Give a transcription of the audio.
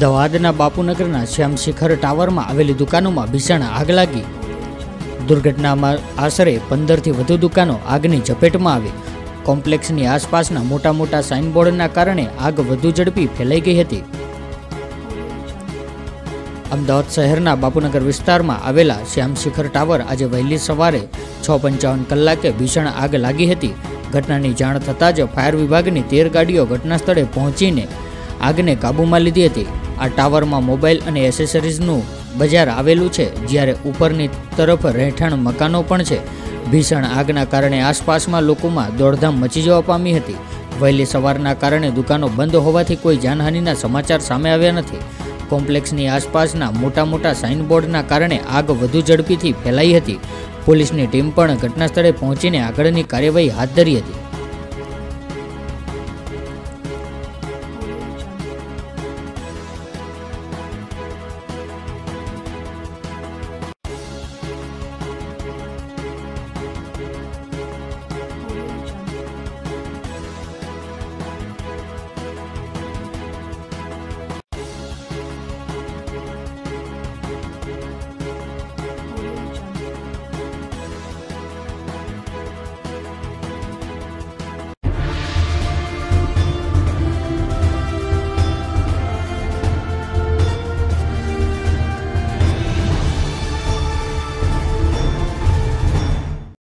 અમદાવાદના બાપુનગરના શ્યામ શિખર ટાવરમાં આવેલી દુકાનોમાં ભીષણ આગ લાગી। દુર્ઘટનામાં આશરે 15થી વધુ દુકાનો આગની ઝપેટમાં આવી। કોમ્પ્લેક્સની આસપાસના મોટા સાઇનબોર્ડના કારણે આગ વધુ ઝડપી ફેલાઈ ગઈ હતી। અમદાવાદ શહેરના બાપુનગર વિસ્તારમાં આવેલા શ્યામ શિખર ટાવર આજે વહેલી સવારે 6:55 કલાકે ભીષણ આગ લાગી હતી। ઘટનાની જાણ થતાં જ ફાયર વિભાગની 13 ગાડીઓ ઘટના સ્થળે પહોંચીને આગને કાબૂમાં લીધી હતી। આ ટાવરમાં મોબાઈલ અને એસેસરીઝનું બજાર આવેલું છે, જ્યારે ઉપરની તરફ રહેઠાણ મકાનો પણ છે। ભીષણ આગના કારણે આસપાસમાં લોકોમાં દોડધામ મચી જવા પામી હતી। વહેલી સવારના કારણે દુકાનો બંધ હોવાથી કોઈ જાનહાનિના સમાચાર સામે આવ્યા નથી। કોમ્પ્લેક્સની આસપાસના મોટા સાઇનબોર્ડના કારણે આગ વધુ ઝડપીથી ફેલાઈ હતી। પોલીસની ટીમ પણ ઘટના સ્થળે પહોંચીને આગળની કાર્યવાહી હાથ ધરી હતી।